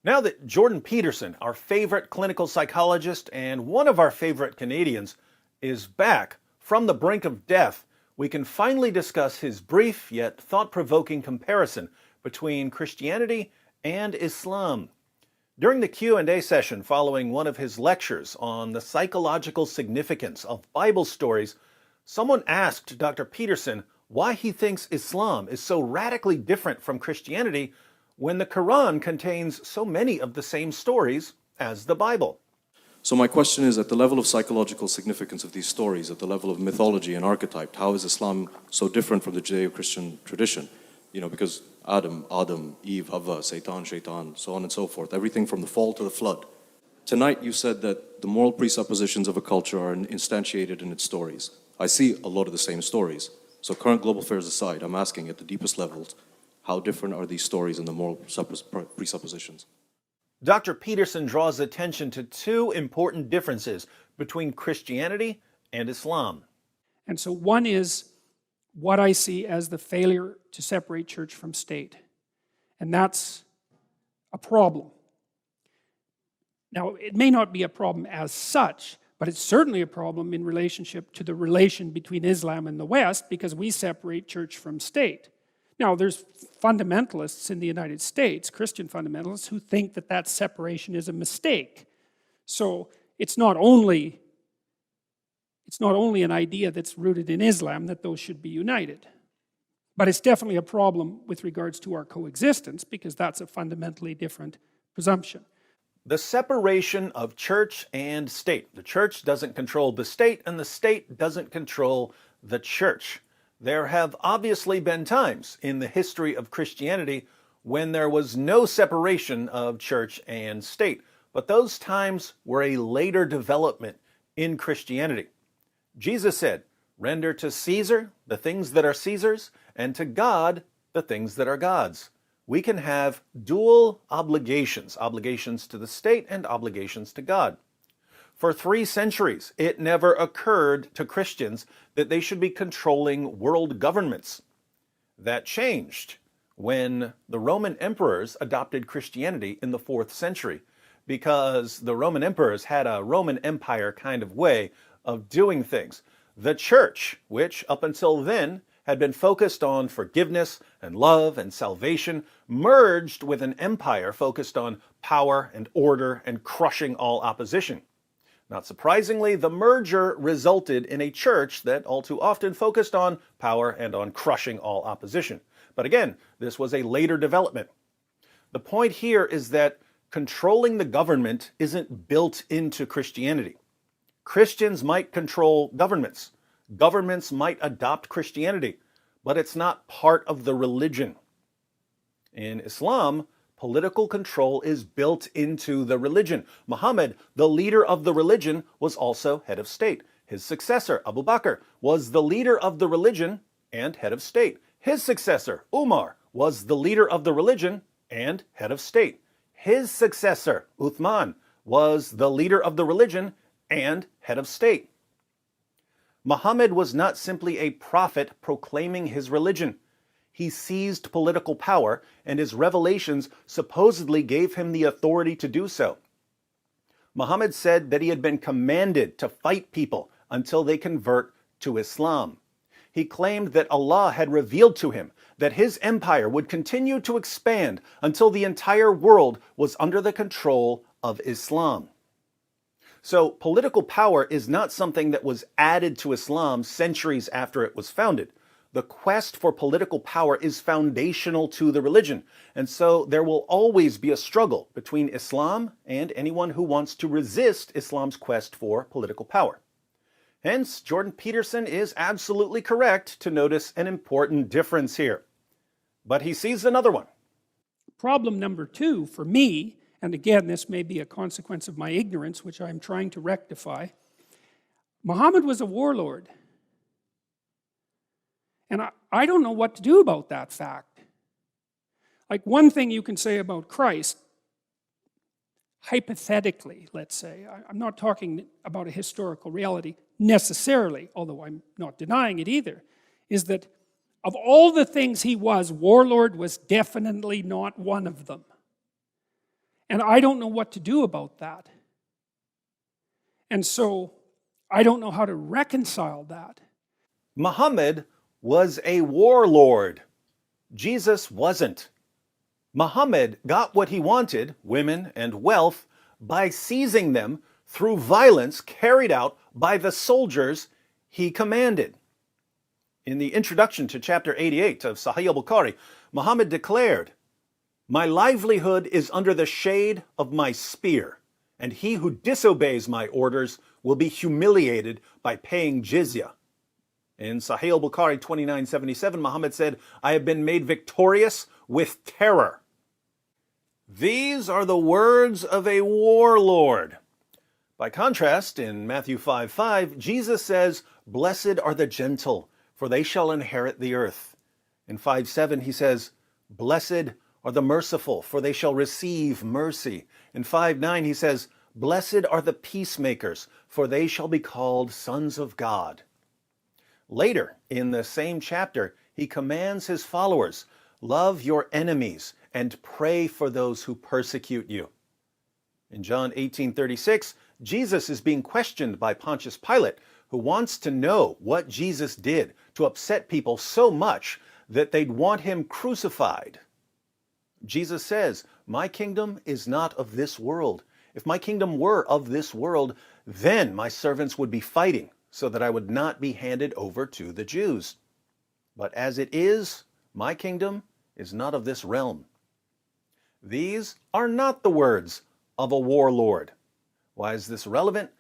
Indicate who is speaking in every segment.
Speaker 1: Now that Jordan Peterson, our favorite clinical psychologist and one of our favorite Canadians, is back from the brink of death, we can finally discuss his brief yet thought-provoking comparison between Christianity and Islam. During the Q&A session following one of his lectures on the psychological significance of Bible stories, someone asked Dr. Peterson why he thinks Islam is so radically different from Christianity when the Quran contains so many of the same stories as the Bible.
Speaker 2: So my question is, at the level of psychological significance of these stories, at the level of mythology and archetype, how is Islam so different from the Judeo-Christian tradition? Because Adam, Eve, Havva, Satan, Shaitan, so on and so forth, everything from the fall to the flood. Tonight you said that the moral presuppositions of a culture are instantiated in its stories. I see a lot of the same stories. So current global affairs aside, I'm asking at the deepest levels, how different are these stories and the moral presuppositions?
Speaker 1: Dr. Peterson draws attention to two important differences between Christianity and Islam.
Speaker 3: And so one is what I see as the failure to separate church from state. And that's a problem. Now, it may not be a problem as such, but it's certainly a problem in relationship to the relation between Islam and the West, because we separate church from state. Now, there's fundamentalists in the United States, Christian fundamentalists, who think that that separation is a mistake. So it's not only an idea that's rooted in Islam that those should be united. But it's definitely a problem with regards to our coexistence, because that's a fundamentally different presumption.
Speaker 1: The separation of church and state. The church doesn't control the state, and the state doesn't control the church. There have obviously been times in the history of Christianity when there was no separation of church and state, but those times were a later development in Christianity. Jesus said, "Render to Caesar the things that are Caesar's, and to God the things that are God's." We can have dual obligations, obligations to the state and obligations to God. For 3 centuries, it never occurred to Christians that they should be controlling world governments. That changed when the Roman emperors adopted Christianity in the 4th century, because the Roman emperors had a Roman Empire kind of way of doing things. The church, which up until then had been focused on forgiveness and love and salvation, merged with an empire focused on power and order and crushing all opposition. Not surprisingly, the merger resulted in a church that all too often focused on power and on crushing all opposition. But again, this was a later development. The point here is that controlling the government isn't built into Christianity. Christians might control governments. Governments might adopt Christianity, but it's not part of the religion. In Islam, political control is built into the religion. Muhammad, the leader of the religion, was also head of state. His successor, Abu Bakr, was the leader of the religion and head of state. His successor, Umar, was the leader of the religion and head of state. His successor, Uthman, was the leader of the religion and head of state. Muhammad was not simply a prophet proclaiming his religion. He seized political power, and his revelations supposedly gave him the authority to do so. Muhammad said that he had been commanded to fight people until they convert to Islam. He claimed that Allah had revealed to him that his empire would continue to expand until the entire world was under the control of Islam. So political power is not something that was added to Islam centuries after it was founded. The quest for political power is foundational to the religion, and so there will always be a struggle between Islam and anyone who wants to resist Islam's quest for political power. Hence, Jordan Peterson is absolutely correct to notice an important difference here. But he sees another one.
Speaker 3: Problem number 2 for me, and again, this may be a consequence of my ignorance, which I'm trying to rectify. Muhammad was a warlord. And I don't know what to do about that fact. Like, one thing you can say about Christ, hypothetically, let's say, I'm not talking about a historical reality necessarily, although I'm not denying it either, is that of all the things he was, warlord was definitely not one of them. And I don't know what to do about that. And so I don't know how to reconcile that.
Speaker 1: Muhammad was a warlord. Jesus wasn't. Muhammad got what he wanted, women and wealth, by seizing them through violence carried out by the soldiers he commanded. In the introduction to chapter 88 of Sahih al-Bukhari, Muhammad declared, "My livelihood is under the shade of my spear, and he who disobeys my orders will be humiliated by paying jizya." In Sahih al-Bukhari 2977, Muhammad said, "I have been made victorious with terror." These are the words of a warlord. By contrast, in Matthew 5:5, Jesus says, "Blessed are the gentle, for they shall inherit the earth." In 5:7, he says, "Blessed are the merciful, for they shall receive mercy." In 5:9, he says, "Blessed are the peacemakers, for they shall be called sons of God." Later, in the same chapter, he commands his followers, "Love your enemies and pray for those who persecute you." In John 18:36, Jesus is being questioned by Pontius Pilate, who wants to know what Jesus did to upset people so much that they'd want him crucified. Jesus says, "My kingdom is not of this world. If my kingdom were of this world, then my servants would be fighting so that I would not be handed over to the Jews. But as it is, my kingdom is not of this realm." These are not the words of a warlord. Why is this relevant?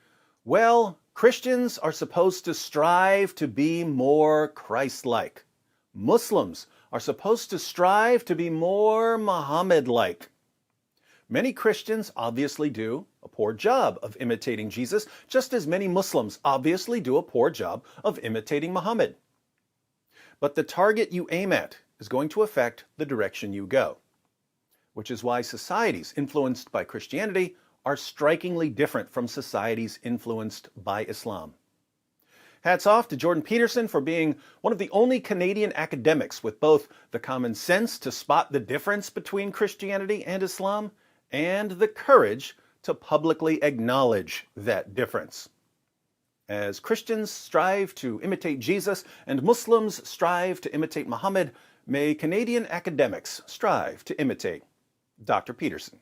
Speaker 1: Well, Christians are supposed to strive to be more Christ-like. Muslims are supposed to strive to be more Muhammad-like. Many Christians obviously do a poor job of imitating Jesus, just as many Muslims obviously do a poor job of imitating Muhammad. But the target you aim at is going to affect the direction you go, which is why societies influenced by Christianity are strikingly different from societies influenced by Islam. Hats off to Jordan Peterson for being one of the only Canadian academics with both the common sense to spot the difference between Christianity and Islam and the courage to publicly acknowledge that difference. As Christians strive to imitate Jesus and Muslims strive to imitate Muhammad, may Canadian academics strive to imitate Dr. Peterson.